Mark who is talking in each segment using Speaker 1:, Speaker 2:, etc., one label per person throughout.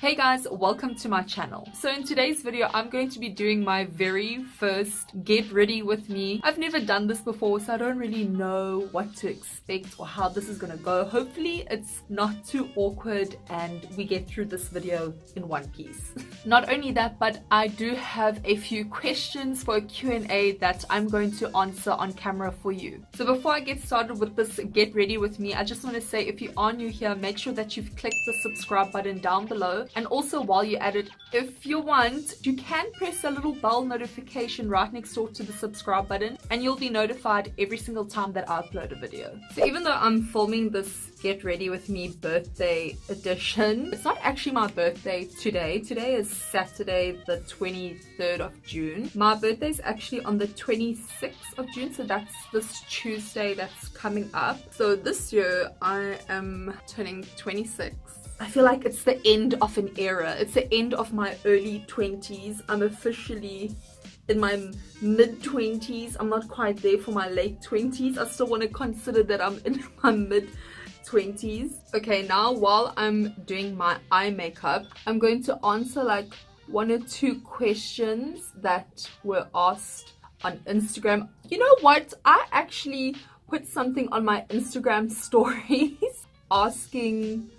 Speaker 1: Hey guys, welcome to my channel. So in today's video, I'm going to be doing my very first get ready with me. I've never done this before, so I don't really know what to expect or how this is gonna go. Hopefully it's not too awkward and we get through this video in one piece. Not only that, but I do have a few questions for a Q&A that I'm going to answer on camera for you. So before I get started with this get ready with me, I just want to say if you are new here, make sure that you've clicked the subscribe button down below. And also while you're at it, if you want, you can press a little bell notification right next door to the subscribe button and you'll be notified every single time that I upload a video. So even though I'm filming this get ready with me birthday edition, it's not actually my birthday today. Today is Saturday the 23rd of June. My birthday is actually on the 26th of June, so that's this Tuesday that's coming up. So this year I am turning 26. I feel like it's the end of an era. It's the end of my early 20s. I'm officially in my mid-20s. I'm not quite there for my late 20s. I still want to consider that I'm in my mid-20s. Okay, now while I'm doing my eye makeup, I'm going to answer like 1 or 2 questions that were asked on Instagram. You know what? I actually put something on my Instagram stories asking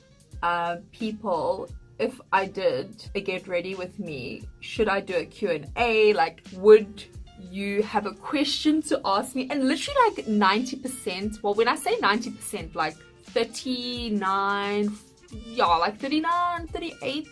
Speaker 1: people if I did a get ready with me, should I do a Q&A? Like, would you have a question to ask me? And literally like 90%, well, when I say 90%, like 39, yeah, like 39, 38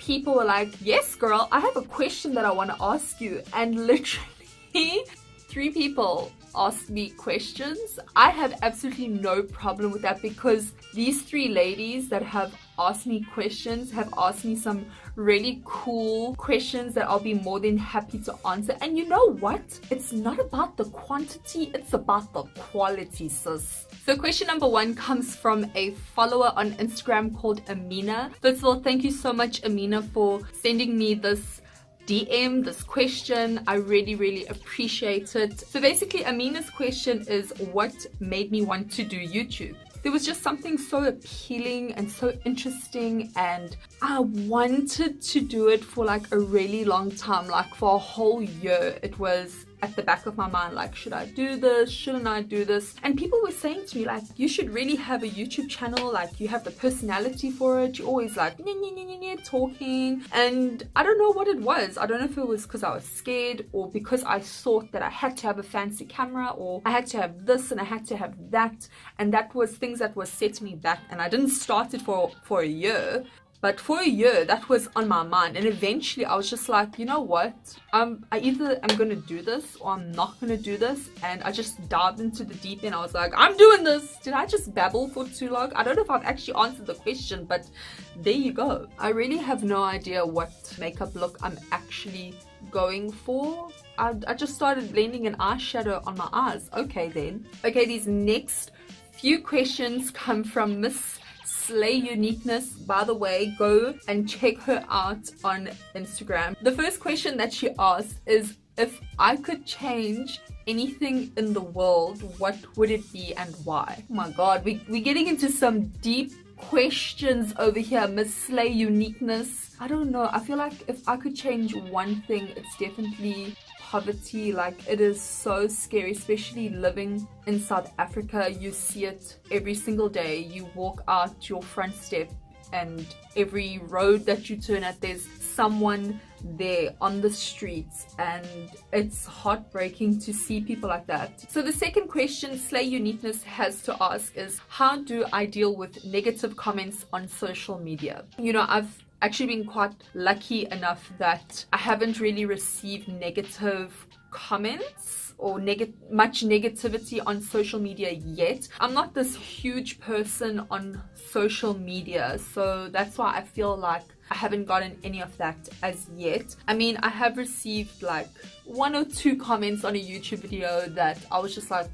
Speaker 1: people were like, yes girl, I have a question that I want to ask you. And literally 3 people asked me questions. I have absolutely no problem with that because these 3 ladies that have asked me questions have asked me some really cool questions that I'll be more than happy to answer. And you know what? It's not about the quantity, it's about the quality, sis. So question number 1 comes from a follower on Instagram called Amina. First of all, thank you so much, Amina, for sending me this DM, this question. I really appreciate it. So basically Amina's question is, what made me want to do YouTube? There was just something so appealing and so interesting, and I wanted to do it for like a really long time, like for a whole year. It was at the back of my mind, like, should I do this? Shouldn't I do this? And people were saying to me, like, you should really have a YouTube channel, like you have the personality for it, you're always like talking. And I don't know what it was. I don't know if it was because I was scared or because I thought that I had to have a fancy camera or I had to have this and I had to have that, and that was things that was setting me back. And I didn't start it for a year, but for a year that was on my mind. And eventually I was just like, you know what, I either am gonna do this or I'm not gonna do this. And I just dived into the deep end. I was like, I'm doing this. Did I just babble for too long? I don't know if I've actually answered the question, but there you go. I really have no idea what makeup look I'm actually going for. I just started blending an eyeshadow on my eyes. Okay then. Okay, these next few questions come from Miss Slay Uniqueness. By the way, go and check her out on Instagram. The first question that she asked is, if I could change anything in the world, what would it be and why? Oh my god, we're getting into some deep questions over here, Miss Slay Uniqueness. I don't know. I feel like if I could change one thing, it's definitely poverty. Like, it is so scary, especially living in South Africa. You see it every single day. You walk out your front step and every road that you turn at, there's someone there on the streets, and it's heartbreaking to see people like that. So the second question Slay Uniqueness has to ask is, how do I deal with negative comments on social media? You know, I've actually been quite lucky enough that I haven't really received negative comments or much negativity on social media yet. I'm not this huge person on social media, so that's why I feel like I haven't gotten any of that as yet. I mean, I have received like 1 or 2 comments on a YouTube video that I was just like,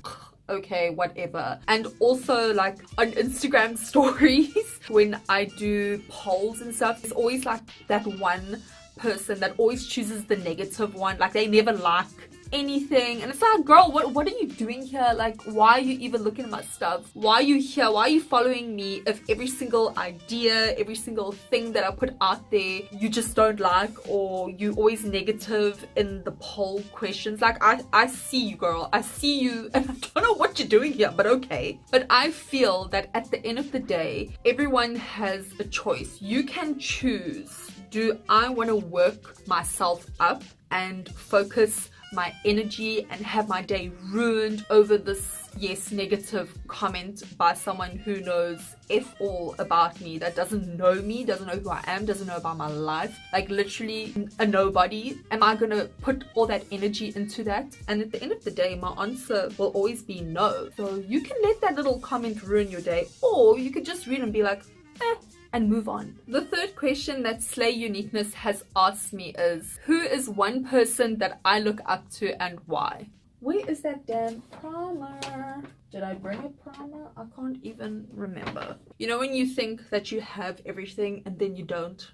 Speaker 1: okay, whatever. And also like on Instagram stories when I do polls and stuff, there's always like that one person that always chooses the negative one. Like, they never like anything. And it's like, girl, what are you doing here? Like, why are you even looking at my stuff? Why are you here? Why are you following me if every single idea, every single thing that I put out there you just don't like, or you always negative in the poll questions? Like, I see you, girl. I see you, and I don't know what you're doing here, but okay. But I feel that at the end of the day, everyone has a choice. You can choose. Do I want to work myself up and focus my energy and have my day ruined over this, yes, negative comment by someone who knows F all about me, that doesn't know me, doesn't know who I am, doesn't know about my life, like literally a nobody? Am I gonna put all that energy into that? And at the end of the day, my answer will always be no. So you can let that little comment ruin your day, or you could just read and be like, and move on. The third question that Slay Uniqueness has asked me is, who is one person that I look up to and why? Where is that damn primer? Did I bring a primer? I can't even remember. You know when you think that you have everything and then you don't?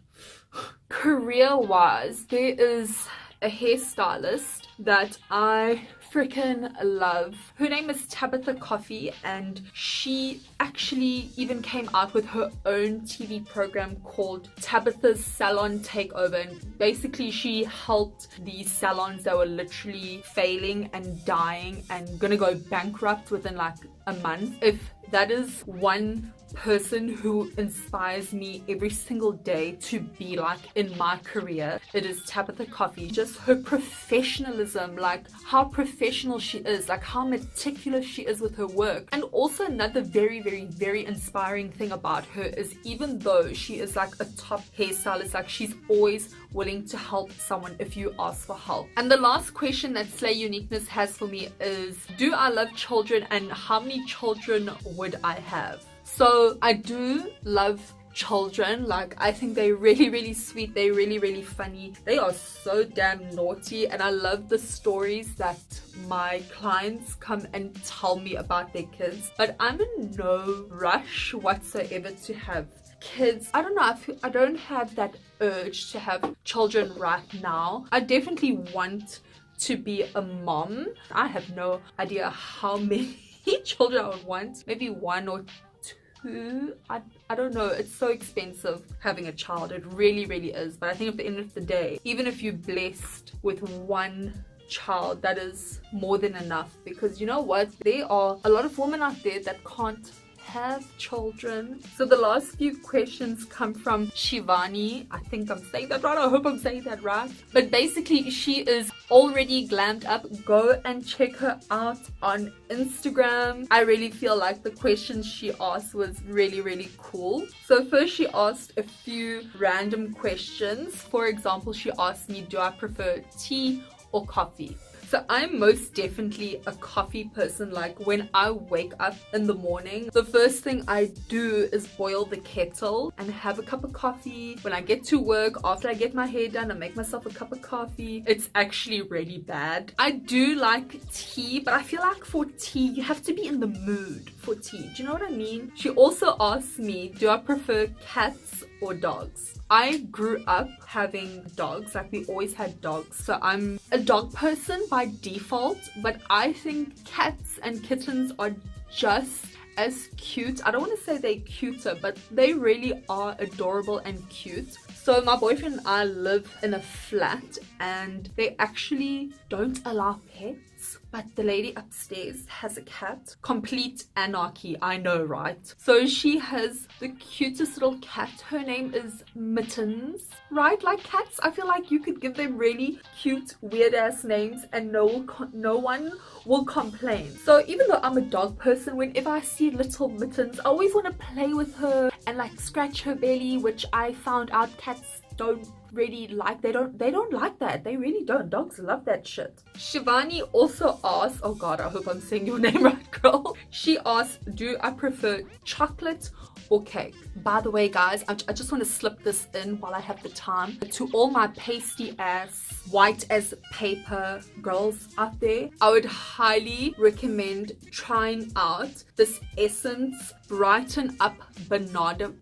Speaker 1: Career-wise, there is a hairstylist that I freaking love. Her name is Tabitha Coffee, and she actually even came out with her own TV program called Tabitha's Salon Takeover, and basically she helped these salons that were literally failing and dying and gonna go bankrupt within like a month. If that is one person who inspires me every single day to be like in my career, it is Tabitha Coffee. Just her professionalism, like how professional she is, like how meticulous she is with her work. And also another very inspiring thing about her is, even though she is like a top hairstylist, like she's always willing to help someone if you ask for help. And the last question that Slay Uniqueness has for me is, do I love children and how many children would I have? So I do love children. Like, I think they're really sweet. They're really funny. They are so damn naughty, and I love the stories that my clients come and tell me about their kids. But I'm in no rush whatsoever to have kids. I don't know, I don't have that urge to have children right now. I definitely want to be a mom. I have no idea how many children I would want. Maybe one or two. I don't know. It's so expensive having a child. It really is. But I think at the end of the day, even if you're blessed with one child, that is more than enough. Because you know what? There are a lot of women out there that can't have children. So the last few questions come from Shivani. I think I'm saying that right. I hope I'm saying that right. But basically, she is already glammed up. Go and check her out on Instagram. I really feel like the questions she asked was really cool. So first she asked a few random questions. For example, she asked me, do I prefer tea or coffee? So I'm most definitely a coffee person. Like, when I wake up in the morning, the first thing I do is boil the kettle and have a cup of coffee. When I get to work, after I get my hair done, I make myself a cup of coffee. It's actually really bad. I do like tea, but I feel like for tea, you have to be in the mood for tea. Do you know what I mean? She also asked me, do I prefer cats or dogs? I grew up having dogs, like we always had dogs. So I'm a dog person by default, but I think cats and kittens are just as cute. I don't want to say they're cuter, but they really are adorable and cute. So my boyfriend and I live in a flat, and they actually don't allow pets, but the lady upstairs has a cat. Complete anarchy, I know, right? So she has the cutest little cat. Her name is Mittens, right? Like, cats, I feel like you could give them really cute, weird ass names and no one will complain. So even though I'm a dog person, whenever I see little Mittens, I always want to play with her and like scratch her belly, which I found out cats don't really like. They don't like that. They really don't. Dogs love that shit. Shivani also asked, oh god, I hope I'm saying your name right, girl. She asked, do I prefer chocolate or cake? By the way, guys, I just want to slip this in while I have the time. To all my pasty ass, white as paper girls out there, I would highly recommend trying out this Essence Brighten Up banana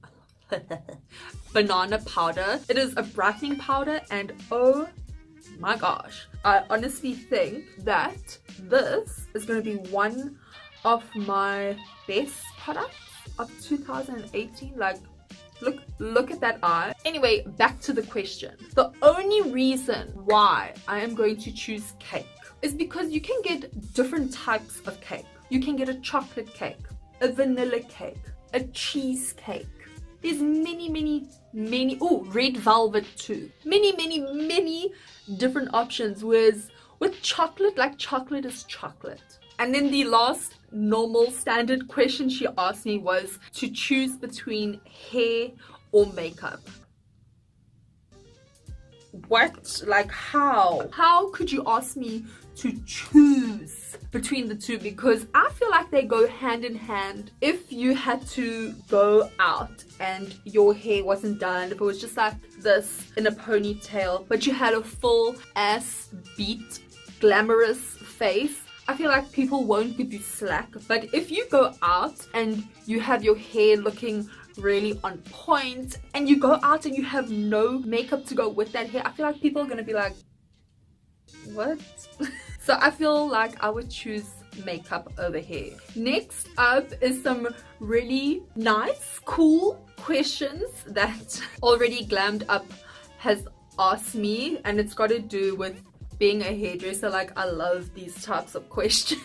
Speaker 1: powder. It is a brightening powder, and oh my gosh, I honestly think that this is going to be one of my best products of 2018. Like, look at that eye. Anyway, back to the question. The only reason why I am going to choose cake is because you can get different types of cake. You can get a chocolate cake, a vanilla cake, a cheesecake. There's many, oh, red velvet too. Many different options. Whereas with chocolate, like, chocolate is chocolate. And then the last normal standard question she asked me was to choose between hair or makeup. What? Like, how? How could you ask me to choose between the two? Because I feel like they go hand in hand. If you had to go out and your hair wasn't done, if it was just like this in a ponytail, but you had a full ass beat glamorous face, I feel like people won't give you slack. But if you go out and you have your hair looking really on point and you go out and you have no makeup to go with that hair, I feel like people are gonna be like, what? So I feel like I would choose makeup over hair. Next up is some really nice, cool questions that Already Glammed Up has asked me, and it's got to do with being a hairdresser. Like, I love these types of questions.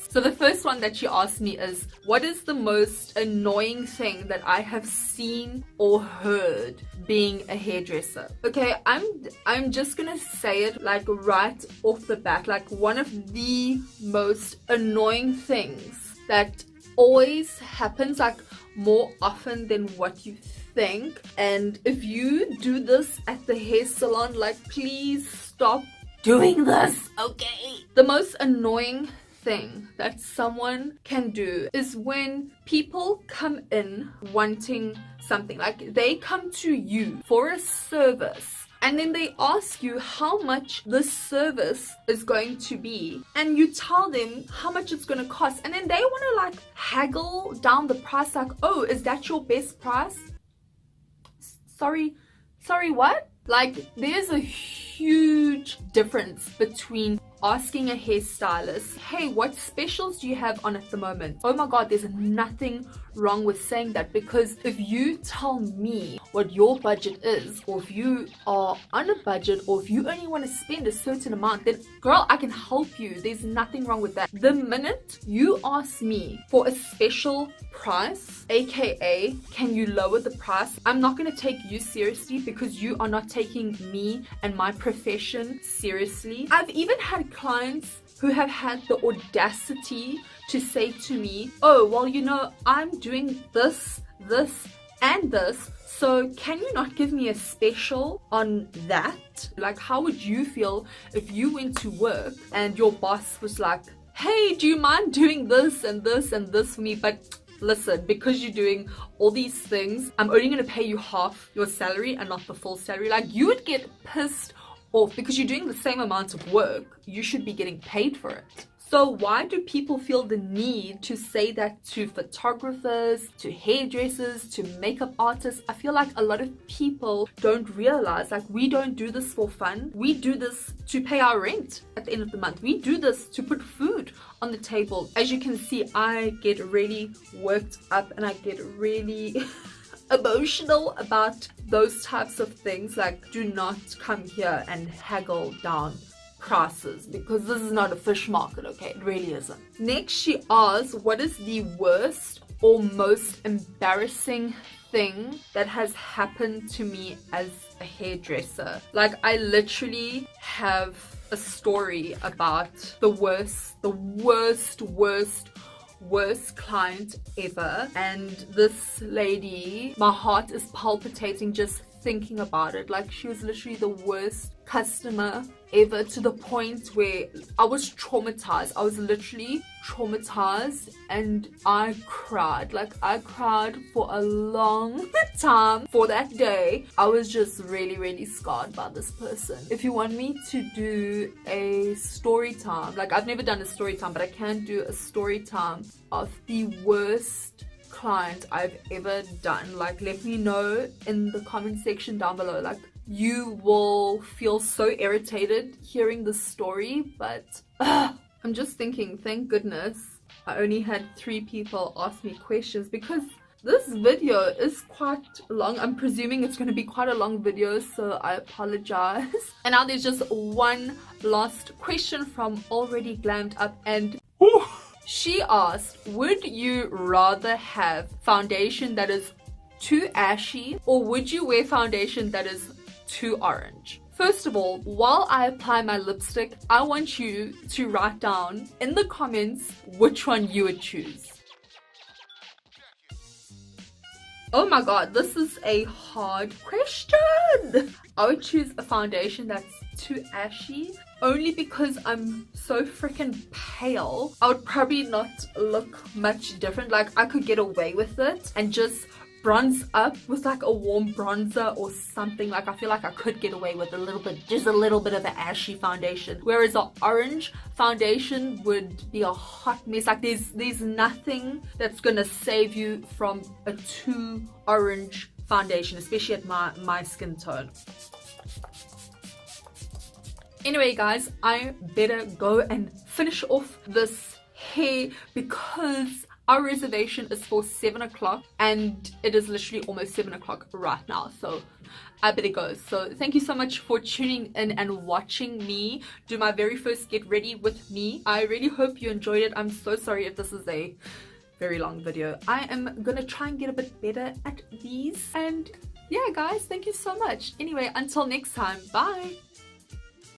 Speaker 1: So the first one that she asked me is, what is the most annoying thing that I have seen or heard being a hairdresser? Okay, I'm just gonna say it like right off the bat. Like, one of the most annoying things that always happens, like more often than what you think, and if you do this at the hair salon, like, please stop doing this, okay? The most annoying thing that someone can do is when people come in wanting something. Like, they come to you for a service and then they ask you how much this service is going to be, and you tell them how much it's going to cost, and then they want to like haggle down the price. Like, oh, is that your best price? Sorry, what? Like, there's a huge difference between asking a hairstylist, hey, what specials do you have on at the moment? Oh my god, there's nothing wrong with saying that, because if you tell me what your budget is, or if you are on a budget, or if you only want to spend a certain amount, then girl, I can help you. There's nothing wrong with that. The minute you ask me for a special price, aka can you lower the price, I'm not going to take you seriously, because you are not taking me and my profession seriously. I've even had clients who have had the audacity to say to me, oh, well, you know, I'm doing this and this, so can you not give me a special on that? Like, how would you feel if you went to work and your boss was like, hey, do you mind doing this and this and this for me, but listen, because you're doing all these things, I'm only going to pay you half your salary and not the full salary? Like, you would get pissed off, because you're doing the same amount of work. You should be getting paid for it. So why do people feel the need to say that to photographers, to hairdressers, to makeup artists? I feel like a lot of people don't realize, like, we don't do this for fun. We do this to pay our rent at the end of the month. We do this to put food on the table. As you can see, I get really worked up and I get really emotional about those types of things. Like, do not come here and haggle down prices, because this is not a fish market, okay? It really isn't. Next, she asks, what is the worst or most embarrassing thing that has happened to me as a hairdresser? Like, I literally have a story about the worst client ever, and this lady, my heart is palpitating just thinking about it. Like, she was literally the worst customer ever, to the point where I was traumatized. I was literally traumatized and I cried. Like, I cried for a long time for that day. I was just really scarred by this person. If you want me to do a story time, like, I've never done a story time, but I can do a story time of the worst client I've ever done. Like, let me know in the comment section down below. Like, you will feel so irritated hearing this story, but I'm just thinking, thank goodness I only had 3 people ask me questions, because this video is quite long. I'm presuming it's going to be quite a long video, so I apologize. And now there's just one last question from Already Glammed Up, and she asked, would you rather have foundation that is too ashy, or would you wear foundation that is too orange? First of all, while I apply my lipstick, I want you to write down in the comments which one you would choose. Oh my god, this is a hard question. I would choose a foundation that's too ashy, only because I'm so freaking pale. I would probably not look much different. Like, I could get away with it and just bronze up with like a warm bronzer or something. Like, I feel like I could get away with just a little bit of an ashy foundation, whereas an orange foundation would be a hot mess. Like, there's nothing that's gonna save you from a too orange foundation, especially at my skin tone. Anyway guys, I better go and finish off this hair because our reservation is for 7 o'clock and it is literally almost 7 o'clock right now, so I better go. So thank you so much for tuning in and watching me do my very first get ready with me. I really hope you enjoyed it. I'm so sorry if this is a very long video. I am gonna try and get a bit better at these, and yeah guys, thank you so much. Anyway, until next time, bye.